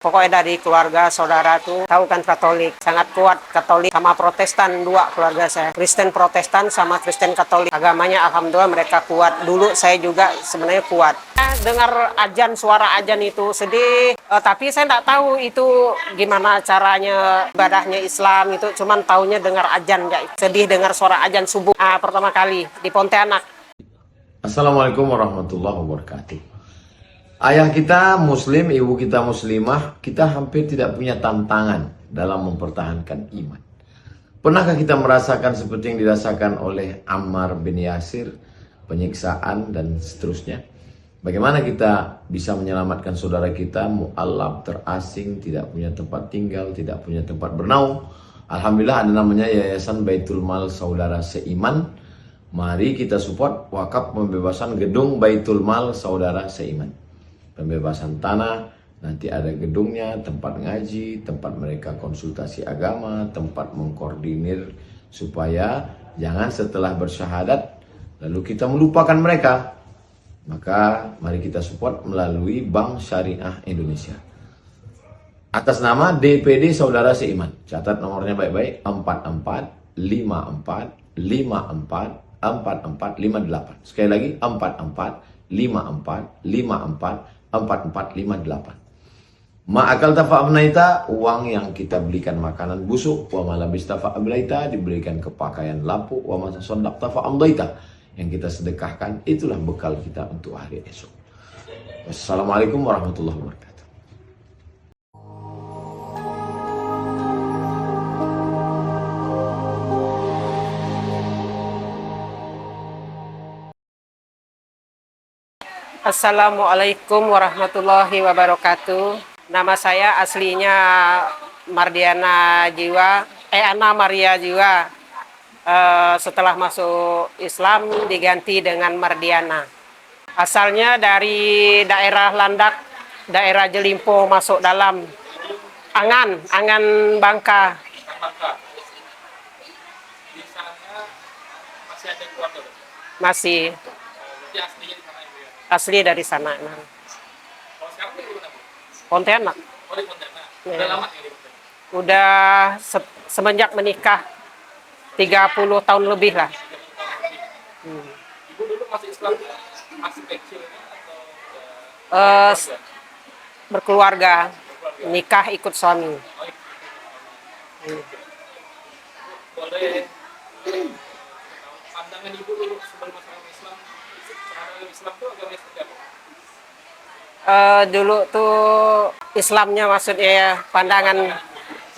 Pokoknya dari keluarga saudara tuh tahu kan Katolik, sangat kuat Katolik sama Protestan, dua keluarga saya. Kristen Protestan sama Kristen Katolik. Agamanya alhamdulillah mereka kuat. Dulu saya juga sebenarnya kuat. Dengar ajan, suara ajan itu sedih, tapi saya nggak tahu itu gimana caranya ibadahnya Islam itu, cuman taunya dengar ajan ya. Sedih dengar suara ajan subuh pertama kali di Pontianak. Assalamualaikum warahmatullahi wabarakatuh. Ayah kita muslim, ibu kita muslimah, kita hampir tidak punya tantangan dalam mempertahankan iman. Pernahkah kita merasakan seperti yang dirasakan oleh Ammar bin Yasir, penyiksaan dan seterusnya? Bagaimana kita bisa menyelamatkan saudara kita, mu'allab, terasing, tidak punya tempat tinggal, tidak punya tempat bernaung? Alhamdulillah ada namanya Yayasan Baitul Mal Saudara Seiman. Mari kita support wakaf pembebasan gedung Baitul Mal Saudara Seiman. Pembebasan tanah, nanti ada gedungnya, tempat ngaji, tempat mereka konsultasi agama, tempat mengkoordinir supaya jangan setelah bersyahadat lalu kita melupakan mereka. Maka mari kita support melalui Bank Syariah Indonesia atas nama DPD Saudara Seiman. Catat nomornya baik-baik, 44 54 54 4458. Sekali lagi 44 54 54 4458. Ma'akal tafa'abnaita, uang yang kita belikan makanan busuk, wa malabis tafa'ablaita, diberikan ke pakaian lapuk, wa matasondak tafa'amdaita, yang kita sedekahkan, itulah bekal kita untuk hari esok. Wassalamualaikum warahmatullahi wabarakatuh. Assalamualaikum warahmatullahi wabarakatuh. Nama saya aslinya Mardiana Jiwa, Ana Maria Jiwa. Setelah masuk Islam diganti dengan Mardiana. Asalnya dari daerah Landak, daerah Jelimpo, masuk dalam Angan Bangka. Di sana masih ada keluarga? Masih. Jadi aslinya di sana ya? Asli dari sana. Kalau sekarang di mana? Pontianak. Oh, di Pontianak. Ya. Udah lama ya di Pontianak? Udah semenjak menikah 30 tahun lebih lah. Ibu dulu masih Islam masih kecilnya atau Berkeluarga, nikah ikut suami. boleh pandangan ibu dulu sebelum masuk Islam, terhadap Islam itu agama seperti apa? Dulu tuh Islamnya maksudnya ya, pandangan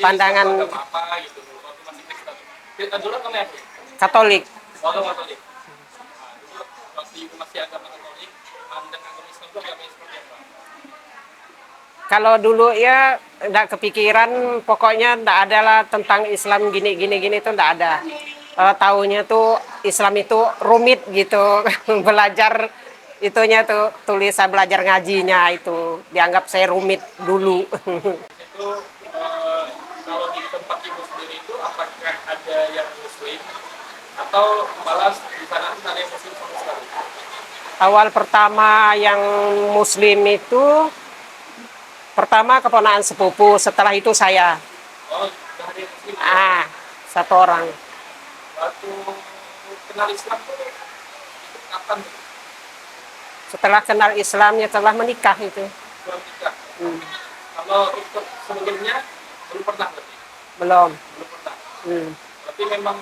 Agama apa gitu dulu waktu masih Kristen? Kita dulu agama apa? Katolik. Agama Katolik. Nah, dulu waktu ibu masih agama Katolik, pandang agama Islam itu agama seperti apa? Kalau dulu ya enggak kepikiran, pokoknya enggak ada lah tentang Islam gini itu enggak ada. Taunya tuh Islam itu rumit gitu. Belajar itunya tuh, tulisan belajar ngajinya itu dianggap saya rumit dulu. Itu kalau di tempat ibu sendiri itu apakah ada yang Muslim atau malah di sana ada yang Muslim sama sekali? Awal pertama yang Muslim itu pertama keponakan sepupu, setelah itu saya. Oh, dari Muslim. Satu orang. Waktu kenal Islam tuh itu kapan? Setelah kenal Islamnya telah menikah itu. Belum nikah. Kalau ikut sebelumnya belum pernah berarti? Belum. Belum pernah. Berarti memang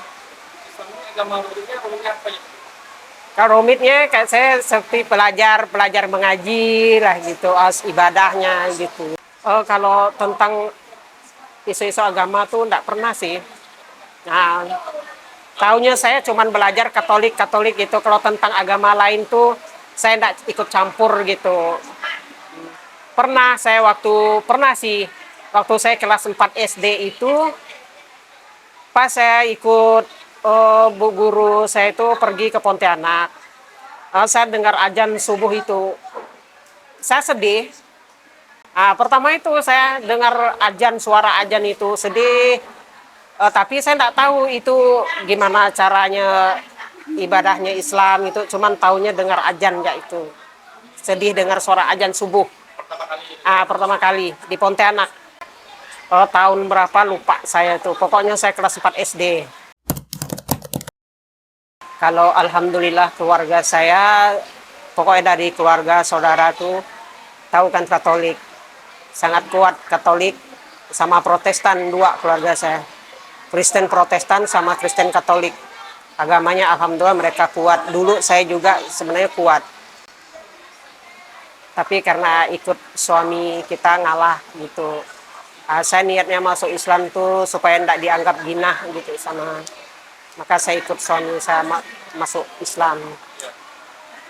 Islamnya agama rumitnya apa ya? Kalau rumitnya kayak saya seperti belajar mengaji lah gitu, ibadahnya gitu. Kalau tentang isu-isu agama tuh enggak pernah sih. Nah, taunya saya cuman belajar Katolik gitu. Kalau tentang agama lain tuh saya enggak ikut campur gitu. Pernah sih waktu saya kelas 4 SD itu pas saya ikut bu guru saya itu pergi ke Pontianak. Saya dengar ajan subuh itu. Saya sedih. Pertama itu saya dengar suara ajan itu sedih. Tapi saya enggak tahu itu gimana caranya ibadahnya Islam itu, cuman taunya dengar ajan ya itu. Sedih dengar suara ajan subuh. pertama kali. Pertama kali di Pontianak. Tahun berapa lupa saya tuh. Pokoknya saya kelas 4 SD. Kalau alhamdulillah keluarga saya, pokoknya dari keluarga saudara tuh tahu kan Katolik. Sangat kuat Katolik sama Protestan, dua keluarga saya. Kristen Protestan sama Kristen Katolik. Agamanya alhamdulillah mereka kuat. Dulu saya juga sebenarnya kuat. Tapi karena ikut suami kita ngalah gitu. Saya niatnya masuk Islam tuh supaya tidak dianggap ginah gitu sama. Maka saya ikut suami saya masuk Islam. Ya.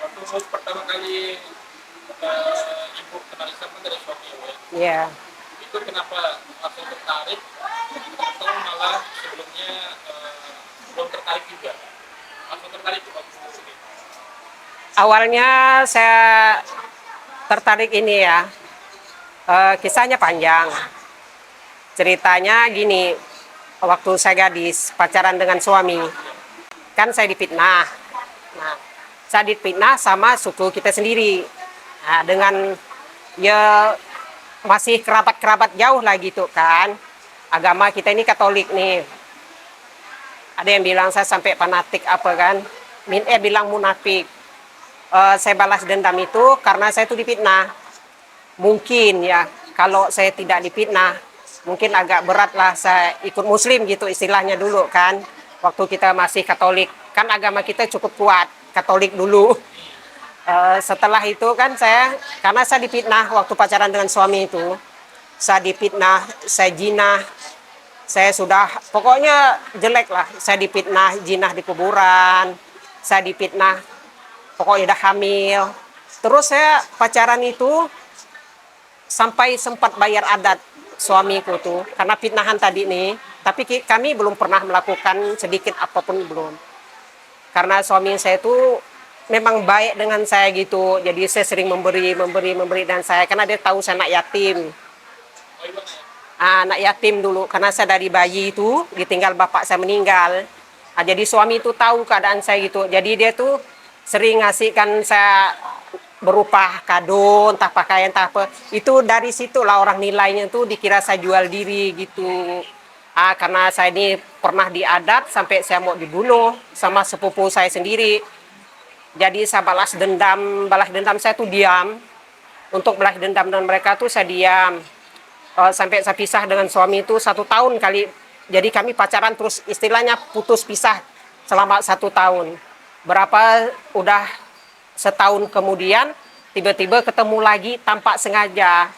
Waktu pertama kali ibu kenal Islam kan dari suami ibu ya. Iya. Itu kenapa langsung tertarik atau malah sebelumnya belum tertarik juga? Langsung tertarik juga waktu itu. Awalnya saya tertarik ini ya. Kisahnya panjang. Ceritanya gini, waktu saya gadis pacaran dengan suami, kan saya difitnah. Nah, saya difitnah sama suku kita sendiri. Nah, dengan ya masih kerabat-kerabat jauh lah gitu kan. Agama kita ini Katolik nih. Ada yang bilang saya sampai fanatik apa kan. Bilang munafik. Saya balas dendam itu karena saya itu difitnah. Mungkin ya, kalau saya tidak difitnah, mungkin agak berat lah saya ikut Muslim gitu istilahnya dulu kan. Waktu kita masih Katolik, kan agama kita cukup kuat, Katolik dulu. Setelah itu kan karena saya difitnah waktu pacaran dengan suami itu, saya difitnah, saya jinah, saya sudah, pokoknya jelek lah. Saya difitnah jinah di kuburan, saya difitnah, pokoknya udah hamil. Terus saya pacaran itu sampai sempat bayar adat suamiku tuh karena fitnahan tadi nih, tapi kami belum pernah melakukan sedikit apapun, belum. Karena suami saya tuh memang baik dengan saya gitu, jadi saya sering memberi dan saya, karena dia tahu saya anak yatim. Anak yatim dulu karena saya dari bayi itu ditinggal bapak saya meninggal. Jadi suami itu tahu keadaan saya gitu, jadi dia tuh sering ngasihkan saya berupa kado, entah pakaian, entah apa. Itu dari situlah orang nilainya tuh dikira saya jual diri gitu. Karena saya ini pernah diadat sampai saya mau dibunuh sama sepupu saya sendiri. Jadi saya balas dendam saya tuh diam. Untuk balas dendam dengan mereka tuh saya diam. Sampai saya pisah dengan suami itu 1 tahun kali. Jadi kami pacaran terus, istilahnya putus pisah selama 1 tahun. Udah setahun kemudian tiba-tiba ketemu lagi tanpa sengaja.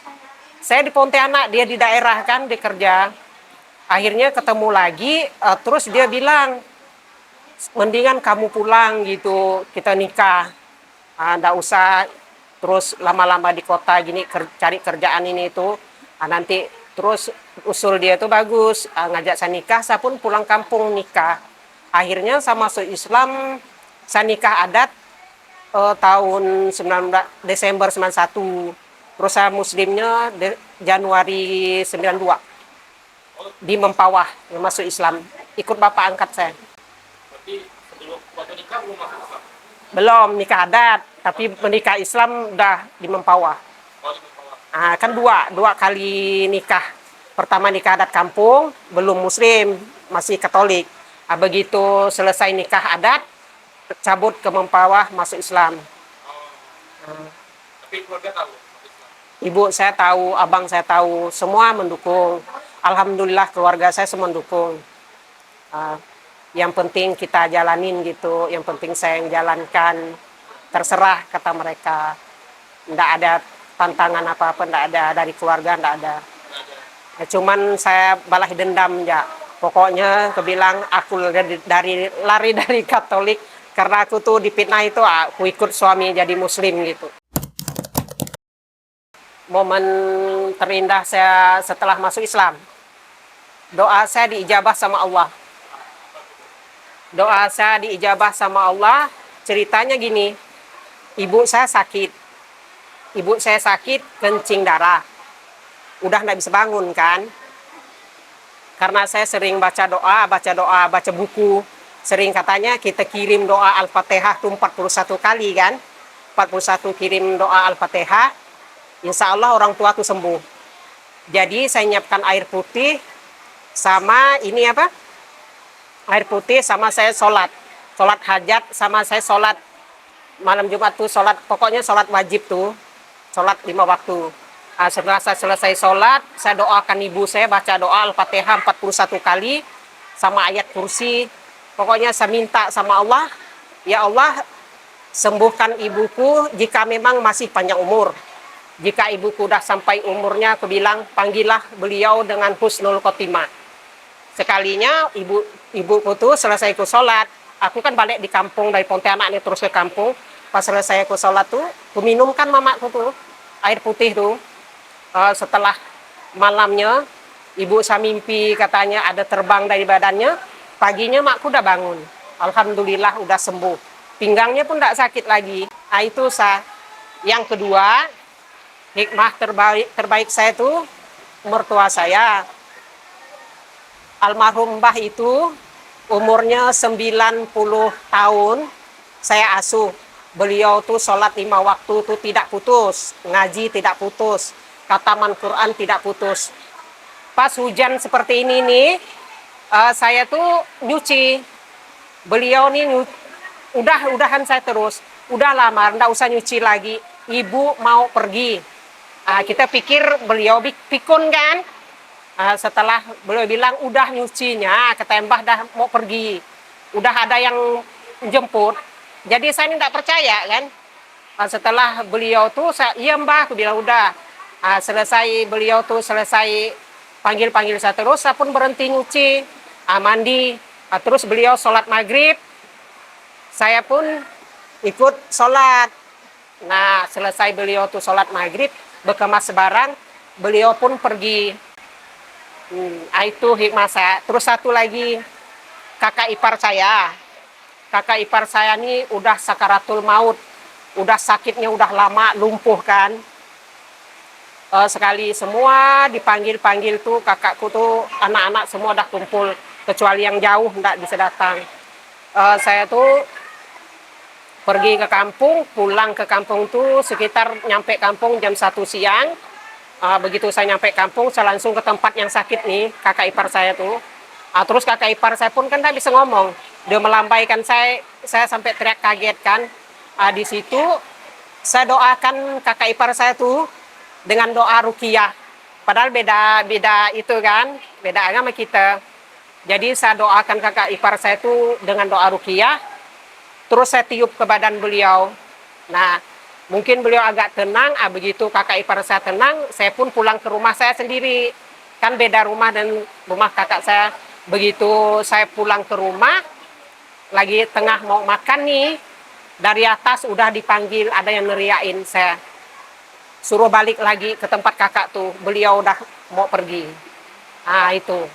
Saya di Pontianak, dia di daerah kan, dia kerja. Akhirnya ketemu lagi, terus dia bilang, mendingan kamu pulang gitu, kita nikah. Nggak usah terus lama-lama di kota gini cari kerjaan ini itu. Nanti terus usul dia tuh bagus, ngajak saya nikah, saya pun pulang kampung nikah. Akhirnya saya masuk Islam, saya nikah adat tahun Desember 91. Terus saya muslimnya Januari 92. Di Mempawah, masuk Islam. Ikut bapak angkat saya. Berarti sebelum waktu nikah belum masuk Islam? Belum, nikah adat. Tapi menikah Islam udah di Mempawah. Oh, di Mempawah. Kan dua kali nikah. Pertama nikah adat kampung, belum muslim, masih Katolik. Begitu selesai nikah adat, cabut ke Mempawah, masuk Islam. Tapi keluarga tahu masuk Islam? Ibu saya tahu, abang saya tahu, semua mendukung. Alhamdulillah keluarga saya semua mendukung. Yang penting kita jalanin gitu, yang penting saya yang jalankan. Terserah kata mereka. Nggak ada tantangan apa-apa, nggak ada dari keluarga, nggak ada. Cuman saya balas dendam ya. Pokoknya kebilang aku lari dari Katolik karena aku tuh difitnah itu, aku ikut suami jadi muslim gitu. Momen terindah saya setelah masuk Islam, doa saya diijabah sama Allah. Doa saya diijabah sama Allah, ceritanya gini, ibu saya sakit, kencing darah, udah nggak bisa bangun kan. Karena saya sering baca buku, sering katanya kita kirim doa Al-Fatihah tuh 41 kali kan, 41 kirim doa Al-Fatihah. insya Allah orang tua tuh sembuh. Jadi saya nyiapkan air putih sama ini apa? Air putih sama saya sholat hajat, sama saya sholat malam Jumat tuh sholat, pokoknya sholat wajib tuh, sholat 5 waktu. Setelah saya selesai sholat, saya doakan ibu saya, baca doa Al-Fatihah 41 kali, sama ayat kursi. Pokoknya saya minta sama Allah, ya Allah, sembuhkan ibuku jika memang masih panjang umur. Jika ibuku udah sampai umurnya, aku bilang, panggillah beliau dengan husnul khotimah. Sekalinya ibuku tuh selesai aku sholat, aku kan balik di kampung dari Pontianak nih terus ke kampung. Pas selesai aku sholat tuh, aku minumkan mamaku tuh air putih tuh. Setelah malamnya, ibu saya mimpi katanya ada terbang dari badannya. Paginya makku udah bangun. Alhamdulillah udah sembuh. Pinggangnya pun tidak sakit lagi. Nah itu yang kedua, hikmah terbaik saya tuh mertua saya. Almarhum Mbah itu umurnya 90 tahun, saya asuh. Beliau tuh sholat 5 waktu tuh tidak putus, ngaji tidak putus, khataman Quran tidak putus. Pas hujan seperti ini nih, saya tuh nyuci. Beliau nih udahan saya terus, udah lama, nggak usah nyuci lagi. Ibu mau pergi. Kita pikir beliau pikun kan. Setelah beliau bilang udah nyucinya, kata Mbah dah mau pergi, udah ada yang jemput. Jadi saya ini tidak percaya kan. Setelah beliau tuh, iya Mbah, aku bilang udah. Selesai beliau tuh selesai panggil saya terus, saya pun berhenti nyuci, mandi. Terus beliau sholat maghrib, saya pun ikut sholat. Nah selesai beliau tuh sholat maghrib, berkemas barang, beliau pun pergi. Itu hikmah saya. Terus satu lagi, kakak ipar saya. Kakak ipar saya ini udah sakaratul maut. Udah sakitnya udah lama, lumpuh kan. Sekali semua dipanggil tuh, kakakku tuh, anak-anak semua udah kumpul. Kecuali yang jauh enggak bisa datang. Saya tuh pergi ke kampung, pulang ke kampung tuh sekitar nyampe kampung jam 1 siang. Begitu saya nyampe kampung, saya langsung ke tempat yang sakit nih, kakak ipar saya tuh. Terus kakak ipar saya pun kan tidak bisa ngomong. Dia melambaikan saya sampai teriak kaget kan. Di situ saya doakan kakak ipar saya tuh dengan doa ruqyah. Padahal beda itu kan, beda agama kita. Jadi saya doakan kakak ipar saya tuh dengan doa ruqyah. Terus saya tiup ke badan beliau. Nah, mungkin beliau agak tenang, begitu kakak ipar saya tenang, saya pun pulang ke rumah saya sendiri. Kan beda rumah dan rumah kakak saya. Begitu saya pulang ke rumah, lagi tengah mau makan nih, dari atas udah dipanggil, ada yang neriain saya. Suruh balik lagi ke tempat kakak tuh, beliau udah mau pergi. Itu.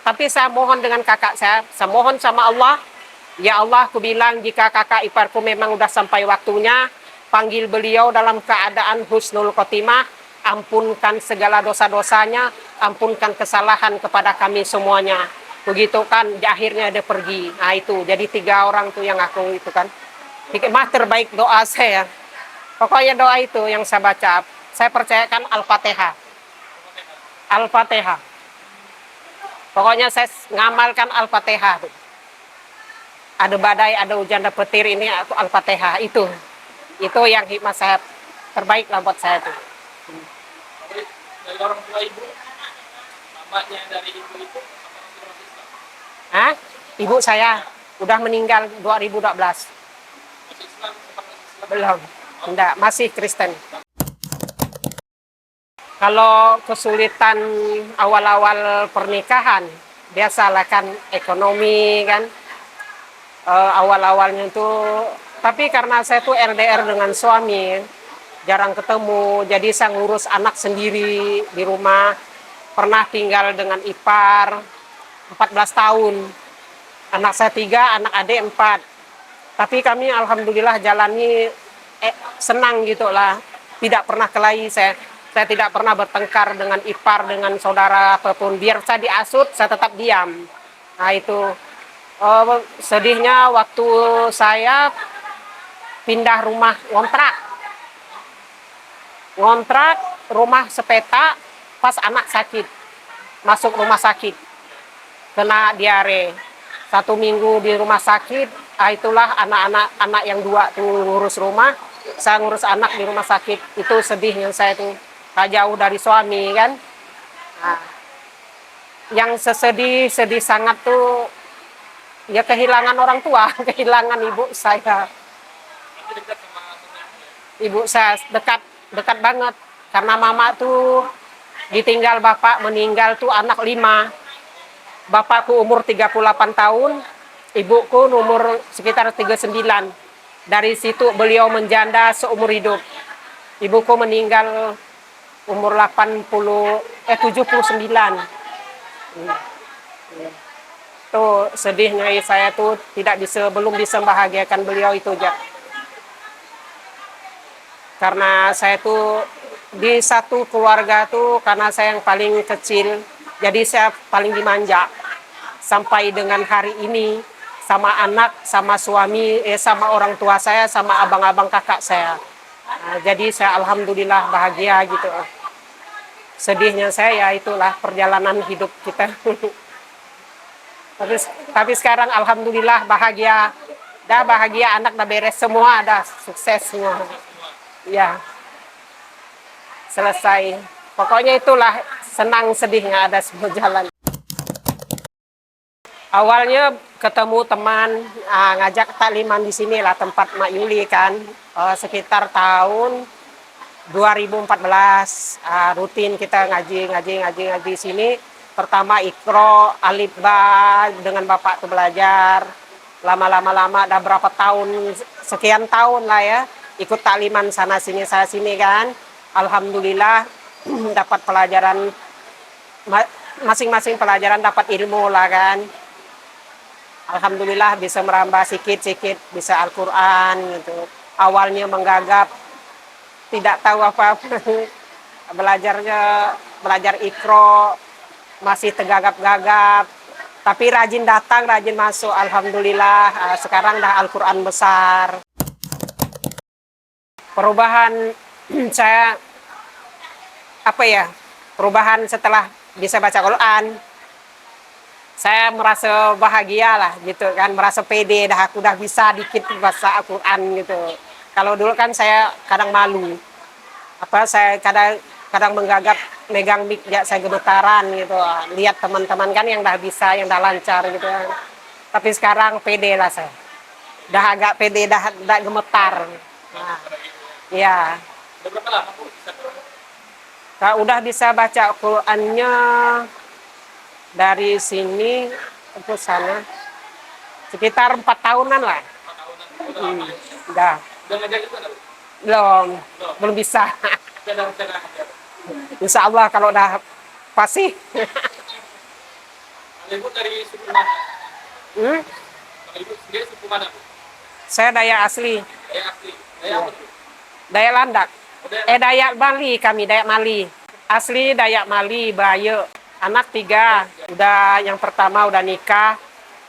Tapi saya mohon dengan kakak saya mohon sama Allah, ya Allah, aku bilang jika kakak iparku memang udah sampai waktunya, panggil beliau dalam keadaan husnul khotimah, ampunkan segala dosa-dosanya, ampunkan kesalahan kepada kami semuanya. Begitu kan, di akhirnya dia pergi. Itu, jadi 3 orang tuh yang aku itu kan. Hikmah terbaik doa saya. Pokoknya doa itu yang saya baca, saya percayakan Al-Fatihah. Al-Fatihah. Pokoknya saya ngamalkan Al-Fatihah. Ada badai, ada hujan, ada petir, ini Al-Fatihah. Itu yang hikmah saya terbaik lah buat saya tuh. Dari orang tua ibu, mamanya dari ibu itu, Ibu saya udah meninggal 2012. masih Islam, Belum, enggak, masih Kristen. Kalau kesulitan awal-awal pernikahan, biasalah kan ekonomi kan. Awal-awalnya tuh, tapi karena saya tuh LDR dengan suami, jarang ketemu, jadi saya ngurus anak sendiri di rumah. Pernah tinggal dengan ipar 14 tahun. Anak saya 3, anak adik 4. Tapi kami alhamdulillah jalani senang gitu lah. Tidak pernah kelahi saya tidak pernah bertengkar dengan ipar, dengan saudara apapun. Biar saya diasut, saya tetap diam. Itu. Sedihnya waktu saya pindah rumah kontrak. ngontrak rumah sepeta pas anak sakit, masuk rumah sakit, kena diare. 1 minggu di rumah sakit, itulah anak yang 2 tuh ngurus rumah, saya ngurus anak di rumah sakit. Itu sedihnya saya tuh, jauh dari suami kan. Nah, yang sedih sangat tuh ya kehilangan orang tua, kehilangan ibu saya. Nanti dekat sama suami. Ibu saya dekat banget karena mama tuh ditinggal bapak, meninggal tuh anak 5. Bapakku umur 38 tahun, ibuku umur sekitar 39. Dari situ beliau menjanda seumur hidup. Ibuku meninggal umur 79. Tuh sedihnya saya tuh belum bisa membahagiakan beliau itu aja. Karena saya tuh di satu keluarga tuh karena saya yang paling kecil, jadi saya paling dimanja. Sampai dengan hari ini sama anak, sama suami, sama orang tua saya, sama abang-abang kakak saya. Nah, jadi saya alhamdulillah bahagia gitu. Sedihnya saya ya itulah perjalanan hidup kita. tapi sekarang alhamdulillah bahagia. Dah bahagia, anak dah beres semua, dah sukses semua. Ya, selesai. Pokoknya itulah senang sedihnya ada semua jalan. Awalnya ketemu teman, ngajak takliman di sini lah tempat Mak Yuli kan, sekitar tahun 2014 rutin kita ngaji sini. Pertama Iqra, Alif Ba dengan bapak tuh belajar. Lama udah berapa tahun, sekian tahun lah ya, ikut takliman sana sini kan. Alhamdulillah dapat pelajaran, masing-masing pelajaran dapat ilmu lah kan. Alhamdulillah bisa merambah sikit-sikit, bisa Al-Quran gitu. Awalnya menggagap, tidak tahu apa-apa. Belajar Iqra, masih tegagap-gagap. Tapi rajin datang, rajin masuk. Alhamdulillah, sekarang dah Al-Quran besar. Perubahan saya, perubahan setelah bisa baca Quran. Saya merasa bahagia lah gitu kan, merasa pede aku udah bisa dikit bahasa Al-Quran gitu. Kalau dulu kan saya kadang malu, saya kadang menggagap megang mic ya, saya gemetaran gitu, lihat teman-teman kan yang dah bisa, yang dah lancar gitu kan. Tapi sekarang pede lah saya, dah agak pede, dah gemetar. Nah, ya. Berapa lama Bu? Kalau udah bisa baca Qurannya dari sini ke sana sekitar 4 tahunan lah. 4 tahunan. Udah lama ya? Udah. Udah ngajar juga dah? Belum bisa. Udah ada rencana ngajar? Insya Allah kalau udah pasti. Kalau Ibu dari suku mana? Kalau Ibu sendiri suku mana Bu? Saya Dayak asli. Dayak asli. Dayak apa tuh? Dayak Landak. Dayak Dayak Mali, kami Dayak Mali. Asli Dayak Mali, Baye. Anak 3, udah yang pertama udah nikah,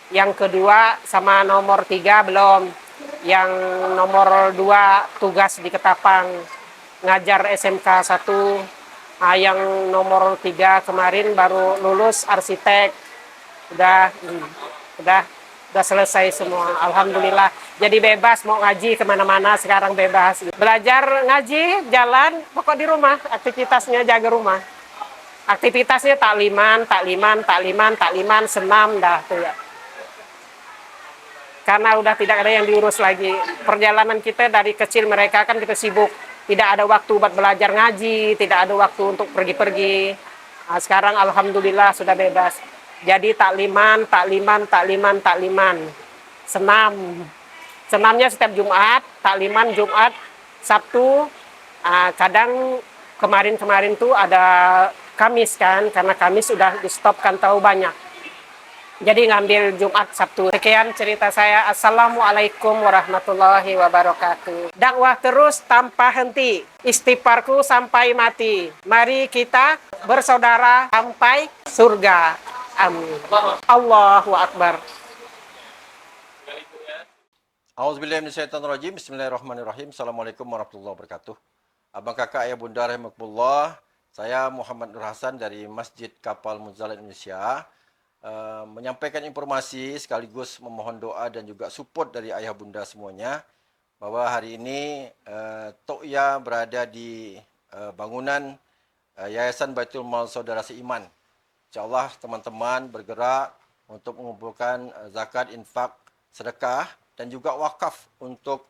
yang kedua sama nomor 3 belum, yang nomor 2 tugas di Ketapang, ngajar SMK 1, yang nomor 3 kemarin baru lulus arsitek, udah selesai semua, alhamdulillah. Jadi bebas mau ngaji kemana-mana sekarang bebas. Belajar ngaji, jalan, pokok di rumah, aktivitasnya jaga rumah. Aktivitasnya takliman, senam dah tuh ya. Karena udah tidak ada yang diurus lagi. Perjalanan kita dari kecil mereka kan kita sibuk. Tidak ada waktu buat belajar ngaji, tidak ada waktu untuk pergi-pergi. Nah, sekarang alhamdulillah sudah bebas. Jadi takliman. Senam. Senamnya setiap Jumat, takliman Jumat, Sabtu. Kadang kemarin tuh ada Kamis kan, karena Kamis sudah di stop kan tahu banyak. Jadi ngambil Jumat, Sabtu. Sekian cerita saya. Assalamualaikum warahmatullahi wabarakatuh. Dakwah terus tanpa henti. Istighfarku sampai mati. Mari kita bersaudara sampai surga. Amin. Allahu Akbar. Auzubillahi minasyaitonirrajim. Bismillahirrahmanirrahim. Assalamualaikum warahmatullahi wabarakatuh. Abang kakak ayah bunda rahimakumullah, saya Muhammad Nur Hasan dari Masjid Kapal Munzalat Indonesia menyampaikan informasi sekaligus memohon doa dan juga support dari ayah bunda semuanya bahwa hari ini Tok Ya berada di bangunan Yayasan Baitul Mal Saudara Seiman. InsyaAllah teman-teman bergerak untuk mengumpulkan zakat, infak, sedekah dan juga wakaf untuk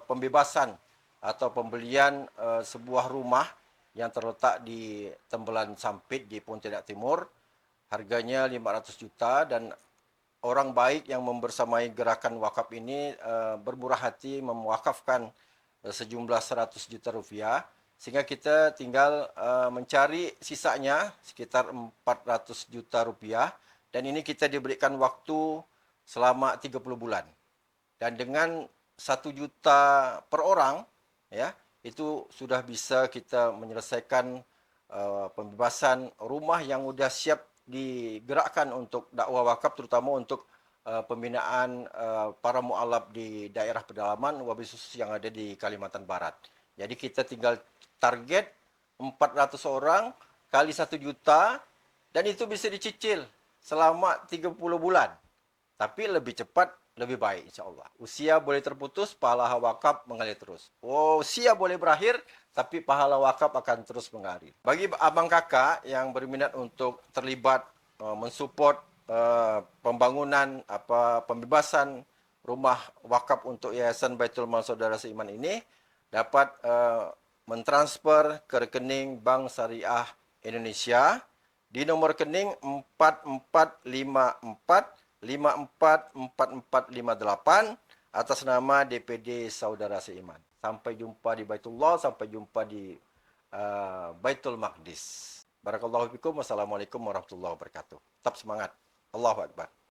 pembebasan atau pembelian sebuah rumah yang terletak di Tembelan Sampit di Pontianak Timur. Harganya 500 juta dan orang baik yang membersamai gerakan wakaf ini bermurah hati mewakafkan sejumlah 100 juta rupiah sehingga kita tinggal mencari sisanya sekitar 400 juta rupiah dan ini kita diberikan waktu selama 30 bulan. Dan dengan 1 juta per orang ya, itu sudah bisa kita menyelesaikan pembebasan rumah yang sudah siap digerakkan untuk dakwah wakaf terutama untuk pembinaan para mualaf di daerah pedalaman wabil khusus yang ada di Kalimantan Barat. Jadi kita tinggal target 400 orang kali 1 juta dan itu bisa dicicil selama 30 bulan. Tapi lebih cepat, lebih baik insyaAllah. Usia boleh terputus, pahala wakaf mengalir terus. Usia boleh berakhir, tapi pahala wakaf akan terus mengalir. Bagi abang kakak yang berminat untuk terlibat mensupport pembangunan pembebasan rumah wakaf untuk Yayasan Baitul Mal Saudara Seiman ini dapat mentransfer ke rekening Bank Syariah Indonesia di nomor rekening 4454544458 atas nama DPD Saudara Seiman. Sampai jumpa di Baitullah, sampai jumpa di Baitul Maqdis. Barakallahu fikum. Wassalamualaikum warahmatullahi wabarakatuh. Tetap semangat. Allahu Akbar.